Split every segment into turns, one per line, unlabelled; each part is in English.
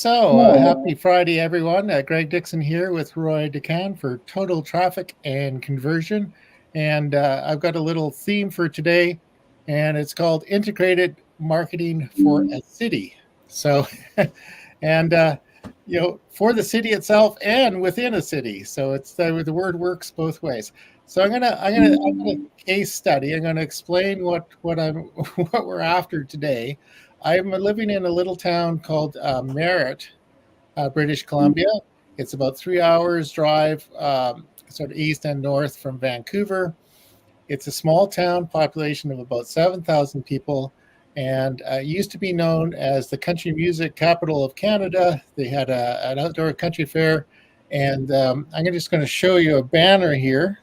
Happy Friday, everyone. Greg Dixon here with Roy Dickan for Total Traffic and Conversion. And I've got a little theme for today, and it's called Integrated Marketing for a City. So, and, for the city itself and within a city. So it's the word works both ways. So I'm gonna case study. I'm gonna explain what I'm what we're after today. I'm living in a little town called Merritt, British Columbia. It's about 3 hours drive, sort of east and north from Vancouver. It's a small town, population of about 7,000 people, and used to be known as the country music capital of Canada. They had an outdoor country fair, and I'm just going to show you a banner here.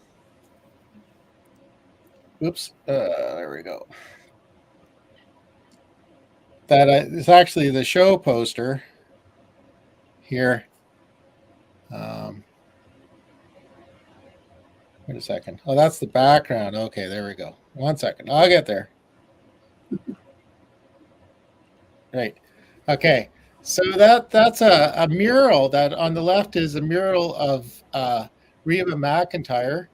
Oops, there we go. That is actually the show poster here. Wait a second. Oh, that's the background. Okay, there we go. 1 second. I'll get there. Right. Okay. So that's a mural. That on the left is a mural of Reba McEntire,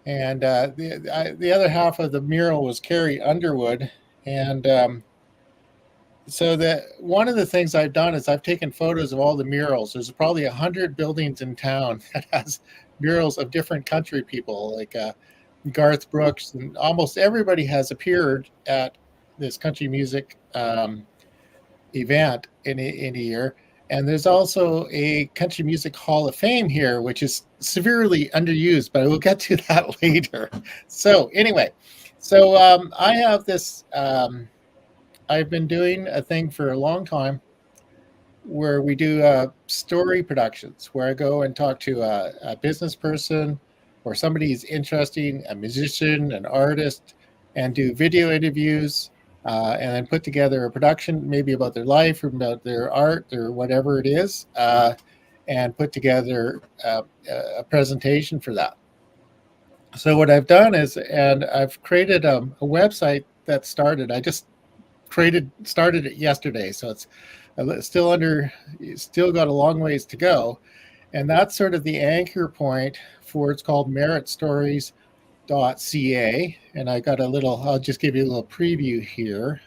and the other half of the mural was Carrie Underwood. And so one of the things I've done is I've taken photos of all the murals. There's probably 100 buildings in town that has murals of different country people, like Garth Brooks, and almost everybody has appeared at this country music event in a year. And there's also a country music hall of fame here, which is severely underused, but we'll get to that later. So anyway, I have this. I've been doing a thing for a long time where we do story productions, where I go and talk to a business person or somebody who's interesting, a musician, an artist, and do video interviews, and then put together a production, maybe about their life or about their art or whatever it is, and put together a presentation for that. So what I've done is, and I've created a website that started. I just started it yesterday, so it's still got a long ways to go, and that's sort of the anchor point for, it's called Merritt Stories .ca, and I'll just give you a little preview here,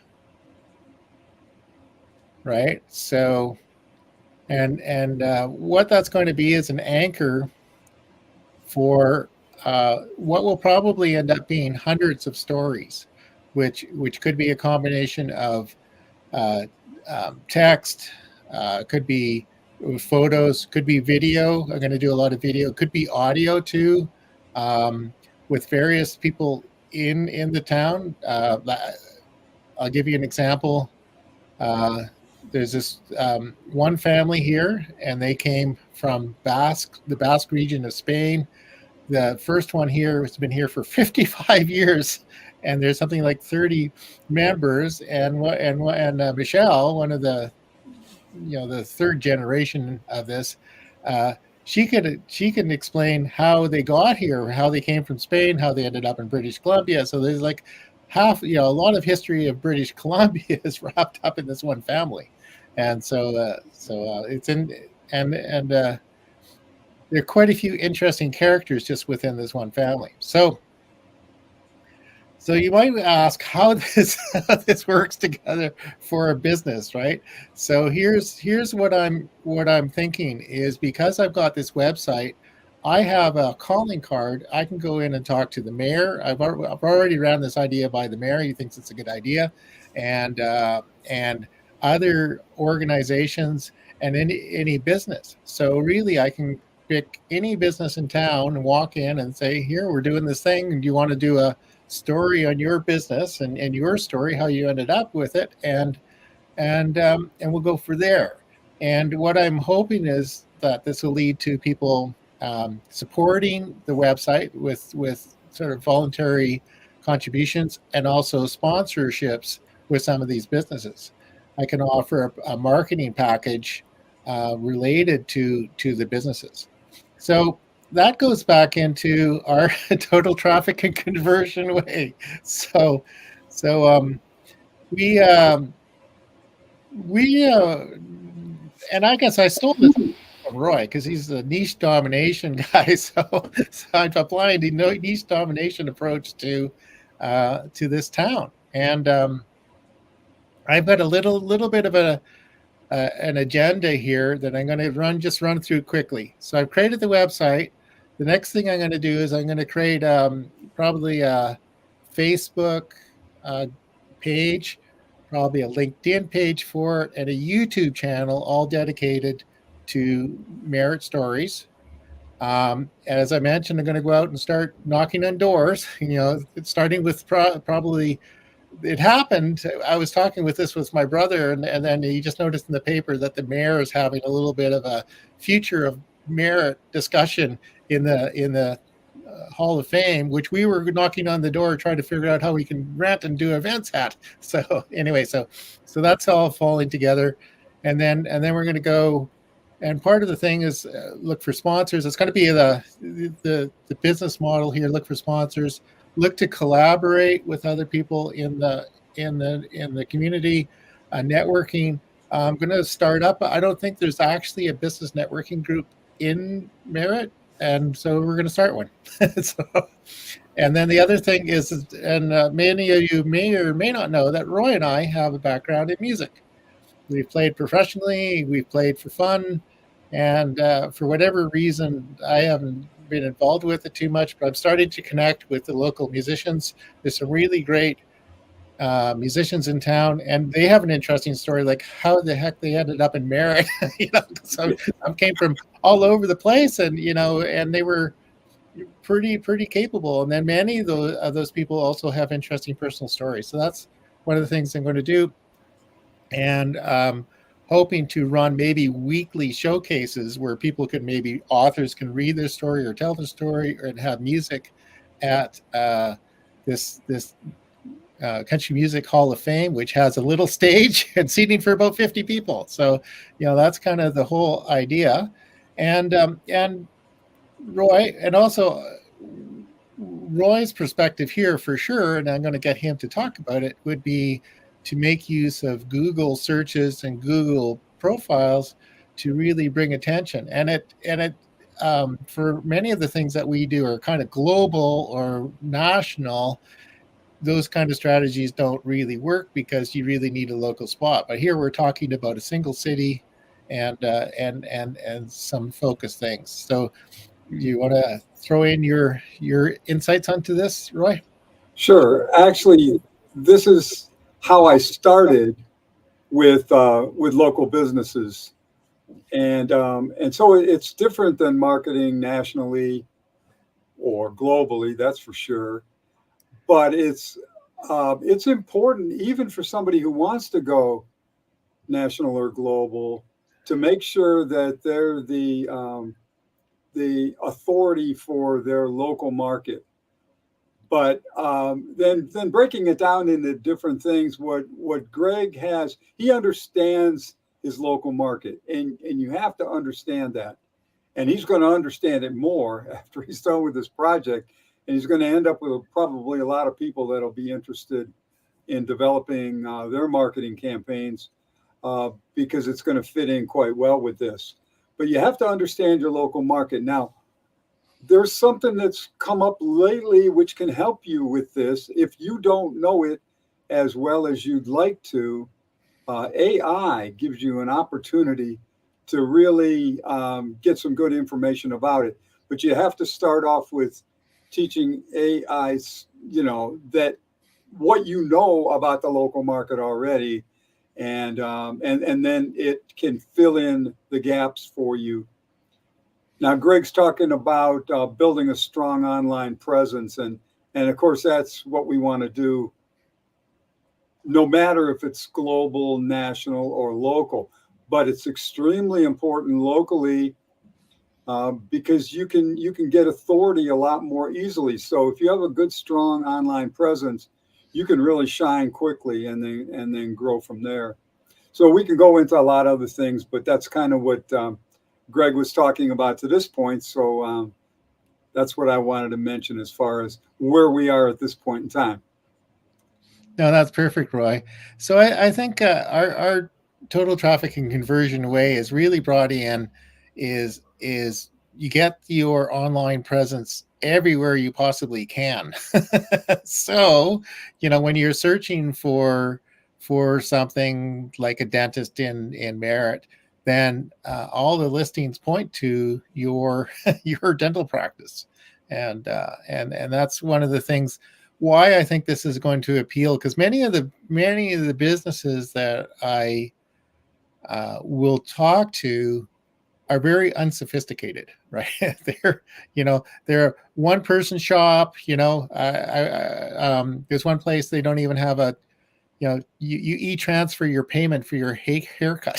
right? So, and what that's going to be is an anchor for what will probably end up being hundreds of stories, which could be a combination of text, could be photos, could be video. I'm going to do a lot of video. Could be audio too, with various people in the town. I'll give you an example. There's this one family here, and they came from the Basque region of Spain. The first one here has been here for 55 years, and there's something like 30 members. And Michelle, one of the third generation of this, she can explain how they got here, how they came from Spain, how they ended up in British Columbia. So there's like a lot of history of British Columbia is wrapped up in this one family, and so it's in and there are quite a few interesting characters just within this one family. So you might ask how this works together for a business, right? So here's what I'm thinking is, because I've got this website, I have a calling card. I can go in and talk to the mayor. I've already ran this idea by the mayor. He thinks it's a good idea, and other organizations and any business. So really, I can pick any business in town and walk in and say, here, we're doing this thing, and do you want to do a story on your business and your story, how you ended up with it, and we'll go for there. And what I'm hoping is that this will lead to people supporting the website with sort of voluntary contributions, and also sponsorships with some of these businesses. I can offer a marketing package related to the businesses. So that goes back into our total traffic and conversion way. So we And I guess I stole this from Roy because he's a niche domination guy. So I'm applying the niche domination approach to this town, and I've got a little bit of an agenda here that I'm going to run through quickly. So I've created the website. The next thing I'm going to do is I'm going to create probably a Facebook uh, page, probably a LinkedIn page for it, and a YouTube channel all dedicated to Merritt Stories. As I mentioned, I'm going to go out and start knocking on doors. Starting with probably it happened. I was talking with my brother, and then he just noticed in the paper that the mayor is having a little bit of a future of merit discussion in the Hall of Fame, which we were knocking on the door trying to figure out how we can rent and do events at. So anyway, so that's all falling together, and then we're going to go. And part of the thing is look for sponsors. It's going to be the business model here. Look for sponsors. Look to collaborate with other people in the community, networking. I'm going to start up. I don't think there's actually a business networking group in Merritt, and so we're going to start one. So, and then the other thing is, and many of you may or may not know that Roy and I have a background in music. We've played professionally, we've played for fun, and for whatever reason, I haven't been involved with it too much, but I'm starting to connect with the local musicians. There's some really great musicians in town, and they have an interesting story, like how the heck they ended up in Merritt. Some came from all over the place, and and they were pretty capable. And then many of those people also have interesting personal stories. So that's one of the things I'm going to do, and hoping to run maybe weekly showcases where authors can read their story or tell their story, and have music at this Country Music Hall of Fame, which has a little stage and seating for about 50 people. So, that's kind of the whole idea. And Roy, and also Roy's perspective here for sure, and I'm going to get him to talk about it, would be to make use of Google searches and Google profiles to really bring attention. And it for many of the things that we do are kind of global or national. Those kind of strategies don't really work because you really need a local spot. But here we're talking about a single city and some focus things. So you want to throw in your insights onto this, Roy?
Sure. Actually, this is how I started with local businesses, and so it's different than marketing nationally or globally. That's for sure. But it's important even for somebody who wants to go national or global to make sure that they're the authority for their local market. But then breaking it down into different things, what Greg has, he understands his local market, and you have to understand that. And he's going to understand it more after he's done with this project, and he's going to end up with probably a lot of people that'll be interested in developing their marketing campaigns because it's going to fit in quite well with this. But you have to understand your local market. Now, there's something that's come up lately which can help you with this. If you don't know it as well as you'd like to, AI gives you an opportunity to really get some good information about it. But you have to start off with teaching AI, that what you know about the local market already, and then it can fill in the gaps for you. Now, Greg's talking about building a strong online presence, and of course that's what we want to do, no matter if it's global, national, or local. But it's extremely important locally because you can get authority a lot more easily. So if you have a good, strong online presence, you can really shine quickly and then grow from there. So we can go into a lot of other things, but that's kind of what Greg was talking about to this point. So that's what I wanted to mention as far as where we are at this point in time.
No, that's perfect, Roy. So I think our total traffic and conversion way is really brought in is you get your online presence everywhere you possibly can. So, when you're searching for something like a dentist in Merritt, then all the listings point to your your dental practice, and that's one of the things why I think this is going to appeal, because many of the businesses that I will talk to are very unsophisticated, right? They're one person shop. There's one place they don't even have a you e-transfer your payment for your haircut.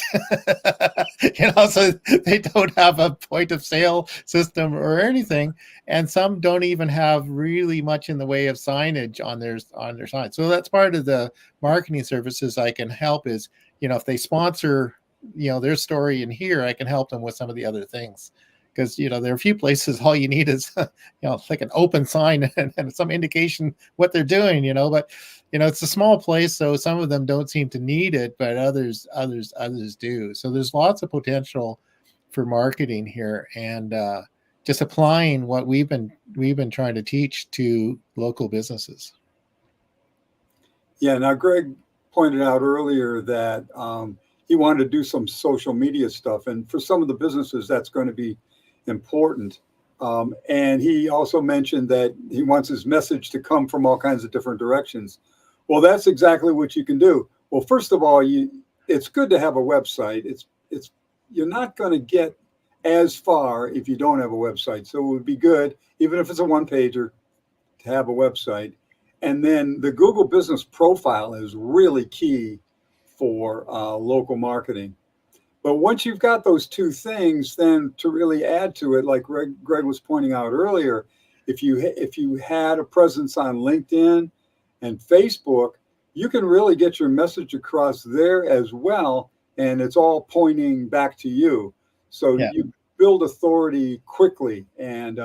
So they don't have a point of sale system or anything, and some don't even have really much in the way of signage on their sign. So that's part of the marketing services I can help is, if they sponsor their story in here, I can help them with some of the other things, because there are a few places all you need is like an open sign and some indication what they're doing, but it's a small place, so some of them don't seem to need it, but others do. So there's lots of potential for marketing here, and just applying what we've been trying to teach to local businesses.
Yeah. Now, Greg pointed out earlier that he wanted to do some social media stuff, and for some of the businesses, that's going to be important. And he also mentioned that he wants his message to come from all kinds of different directions. Well, that's exactly what you can do. Well, first of all, it's good to have a website. It's you're not going to get as far if you don't have a website. So it would be good, even if it's a one pager, to have a website. And then the Google Business Profile is really key for local marketing. But once you've got those two things, then to really add to it, like Greg was pointing out earlier, if you had a presence on LinkedIn and Facebook, you can really get your message across there as well, and it's all pointing back to you. So
Yeah.
you build authority quickly, and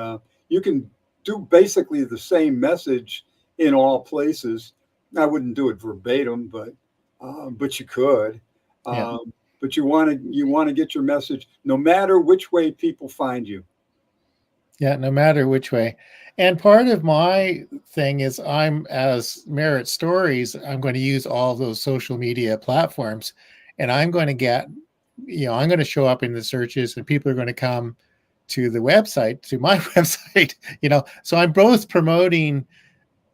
you can do basically the same message in all places. I wouldn't do it verbatim, but you could.
Yeah.
But you want to get your message no matter which way people find you.
Yeah, no matter which way. And part of my thing is, I'm as Merritt Stories, I'm going to use all those social media platforms, and I'm going to show up in the searches, and people are going to come to the website, to my website. So I'm both promoting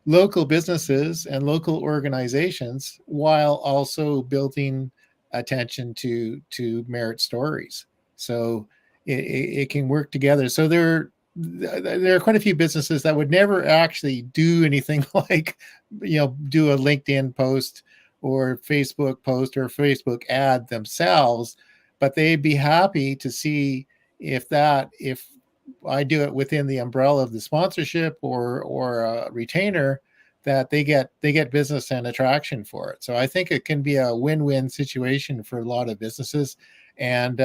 local businesses and local organizations while also building attention to Merritt Stories. So it can work together. So there are quite a few businesses that would never actually do anything like do a LinkedIn post or Facebook post or Facebook ad themselves, but they'd be happy to see if I do it within the umbrella of the sponsorship or a retainer, that they get business and attraction for it. So I think it can be a win-win situation for a lot of businesses. And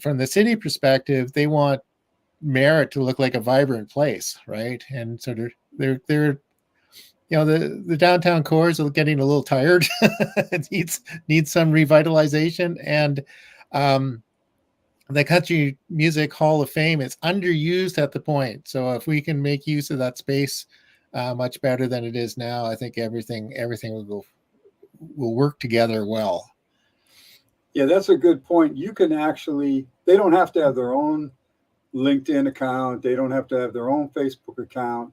from the city perspective, they want Merritt to look like a vibrant place, right? And so they're the downtown core is getting a little tired. It needs some revitalization, and um, the Country Music Hall of Fame is underused at the point. So if we can make use of that space much better than it is now, I think everything will work together well.
Yeah, that's a good point. You can actually, they don't have to have their own LinkedIn account. They don't have to have their own Facebook account,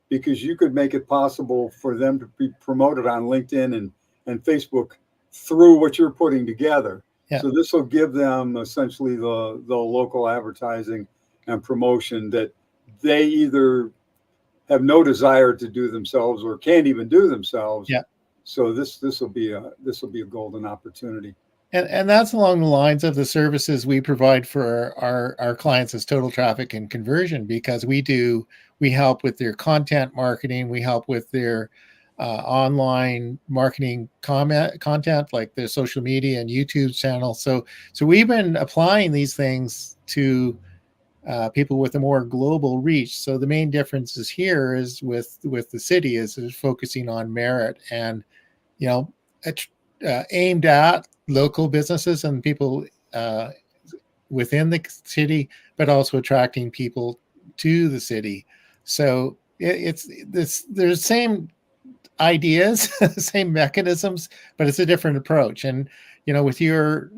because you could make it possible for them to be promoted on LinkedIn and Facebook through what you're putting together.
Yeah,
So this will give them essentially the local advertising and promotion that they either have no desire to do themselves or can't even do themselves.
yeah.
So this will be a golden opportunity.
And that's along the lines of the services we provide for our clients as total traffic and conversion, because we help with their content marketing, we help with their online marketing content like their social media and YouTube channel. So we've been applying these things to people with a more global reach. So the main differences here is with the city is focusing on Merritt, and you know aimed at local businesses and people within the city, but also attracting people to the city. So it's this. There's same ideas, same mechanisms, but it's a different approach. And with your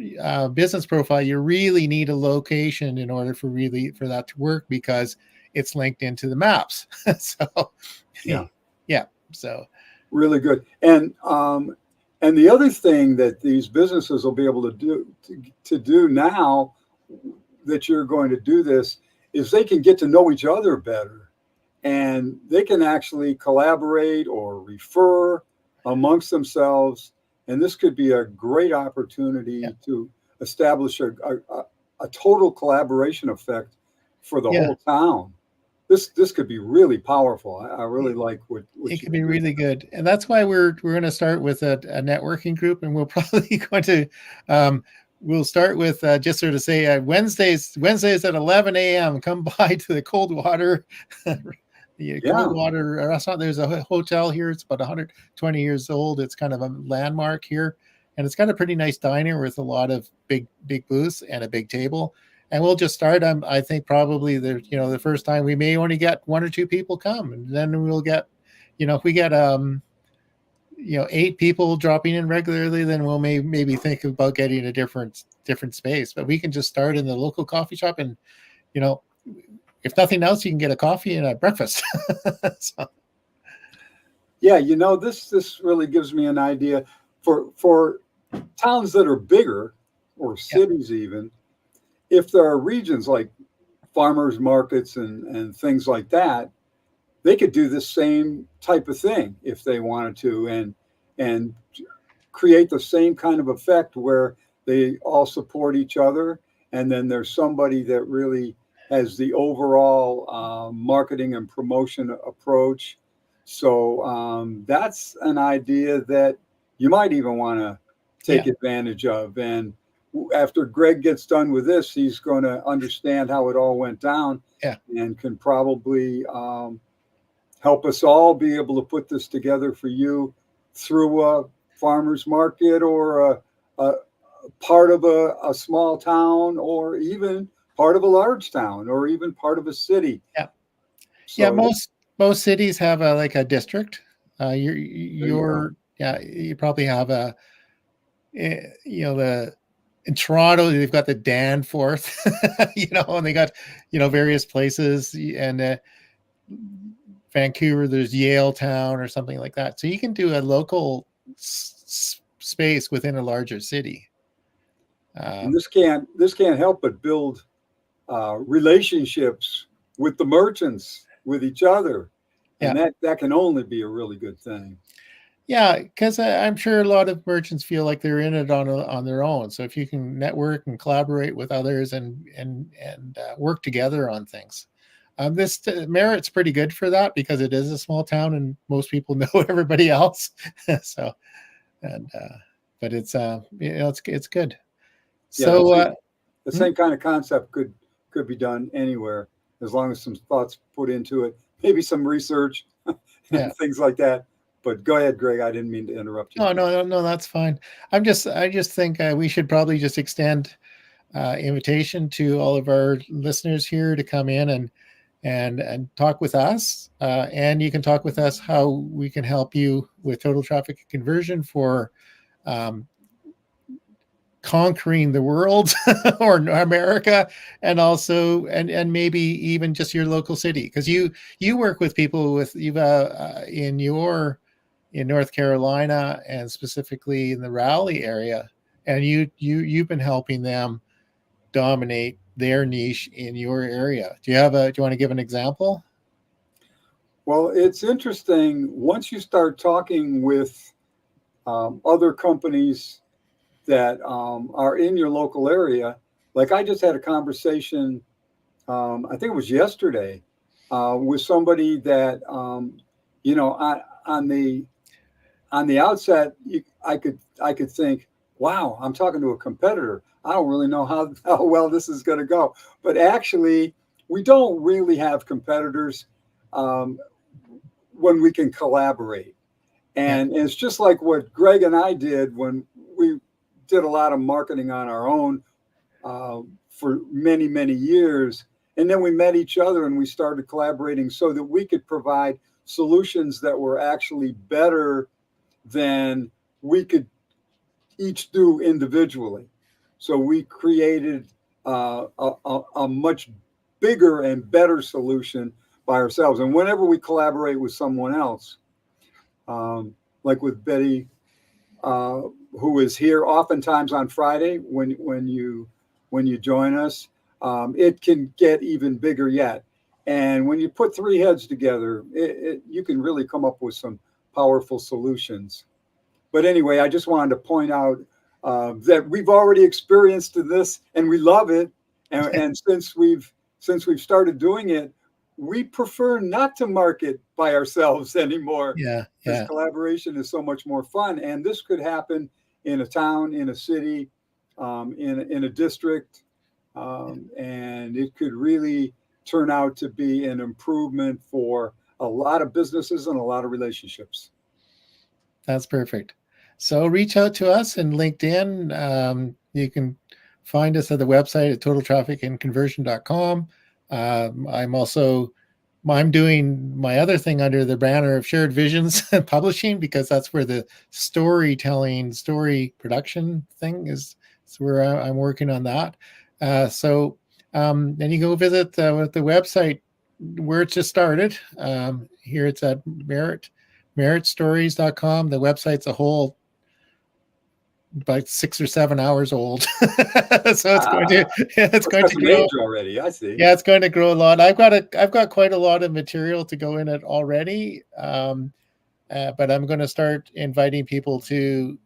business profile, you really need a location in order for that to work because it's linked into the maps. So,
Yeah.
yeah. So
Really good. And the other thing that these businesses will be able to do now that you're going to do this is they can get to know each other better, and they can actually collaborate or refer amongst themselves. And this could be a great opportunity
yeah,
to establish a total collaboration effect for the
yeah.
whole town. This could be really powerful. I really like what
It
you
could be
do.
really good, and that's why we're going to start with a networking group, and we'll probably going to we'll start with just sort of say Wednesdays at 11 a.m. Come by to the Coldwater Coldwater restaurant. There's a hotel here. It's about 120 years old. It's kind of a landmark here, and it's got a pretty nice diner with a lot of big booths and a big table. And we'll just start. I think probably the first time we may only get 1 or 2 people come, and then we'll get, if we get 8 people dropping in regularly, then we'll maybe think about getting a different space. But we can just start in the local coffee shop, and if nothing else, you can get a coffee and a breakfast. So.
Yeah, this really gives me an idea for towns that are bigger, or cities even. If there are regions like farmers markets and things like that, they could do the same type of thing if they wanted to, and create the same kind of effect where they all support each other, and then there's somebody that really has the overall marketing and promotion approach. So that's an idea that you might even want to take
Yeah.
advantage of. And after Greg gets done with this, he's going to understand how it all went down,
Yeah.
and can probably help us all be able to put this together for you through a farmer's market, or a part of a small town, or even part of a large town, or even part of a city.
Yeah. Yeah.
So
Most cities have a district.
there you go.
You probably have in Toronto, they've got the Danforth, and they got, various places, and Vancouver, there's Yale Town or something like that. So you can do a local space within a larger city.
And this can't help but build relationships with the merchants, with each other, and
Yeah.
that can only be a really good thing.
Yeah, because I'm sure a lot of merchants feel like they're in it on their own. So if you can network and collaborate with others and work together on things, this Merritt's pretty good for that because it is a small town and most people know everybody else. So, but it's good.
Yeah,
So
the same kind of concept could be done anywhere, as long as some thoughts put into it, maybe some research
yeah.
and things like that. But go ahead, Greg. I didn't mean to interrupt you.
No, no, that's fine. I just think we should probably just extend invitation to all of our listeners here to come in and talk with us. And you can talk with us how we can help you with total traffic conversion for conquering the world or America, and also and maybe even just your local city, because you work with people with in North Carolina, and specifically in the Raleigh area, and you've been helping them dominate their niche in your area. Do you want to give an example?
Well, it's interesting once you start talking with other companies that are in your local area. Like I just had a conversation, I think it was yesterday, with somebody that on the outset, I could think, wow, I'm talking to a competitor. I don't really know how well this is going to go. But actually, we don't really have competitors um, when we can collaborate.
Yeah,
And it's just like what Greg and I did when we did a lot of marketing on our own for many, many years. And then we met each other and we started collaborating so that we could provide solutions that were actually better than we could each do individually. So we created a much bigger and better solution by ourselves. And whenever we collaborate with someone else, like with Betty, uh, who is here oftentimes on Friday when you join us, it can get even bigger yet. And when you put three heads together, you can really come up with some powerful solutions. But anyway, I just wanted to point out that we've already experienced this and we love it. And since we've started doing it, we prefer not to market by ourselves anymore
Yeah,
because
yeah.
collaboration is so much more fun. And this could happen in a town, in a city, in a district, and it could really turn out to be an improvement for a lot of businesses and a lot of relationships.
That's perfect. So reach out to us in LinkedIn. You can find us at the website at totaltrafficandconversion.com. I'm doing my other thing under the banner of Shared Visions Publishing, because that's where the storytelling, story production thing is. So where I'm working on that. Then you go visit the website where it just started. Here it's at merrittstories.com. The website's a whole about 6 or 7 hours old. So it's going to it's
It's
going
got
to
some
grow.
age already. I see.
Yeah, it's going to grow a lot. I've got quite a lot of material to go in it already. But I'm going to start inviting people to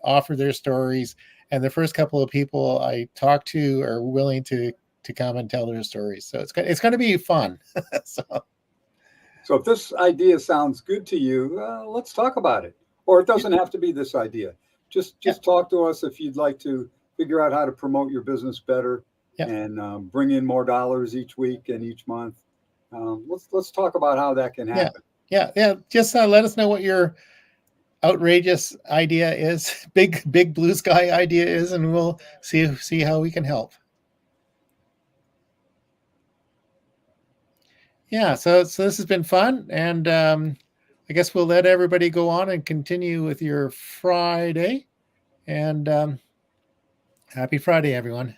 offer their stories, and the first couple of people I talk to are willing to come and tell their stories. So it's going to be fun. So
So if this idea sounds good to you, let's talk about it. Or it doesn't have to be this idea. Just
yeah,
just talk to us if you'd like to figure out how to promote your business better
yeah,
and bring in more dollars each week and each month. Let's talk about how that can
yeah,
happen.
yeah. Just let us know what your outrageous idea is, big blue sky idea is, and we'll see how we can help. Yeah, so this has been fun, and I guess we'll let everybody go on and continue with your Friday. And happy Friday, everyone.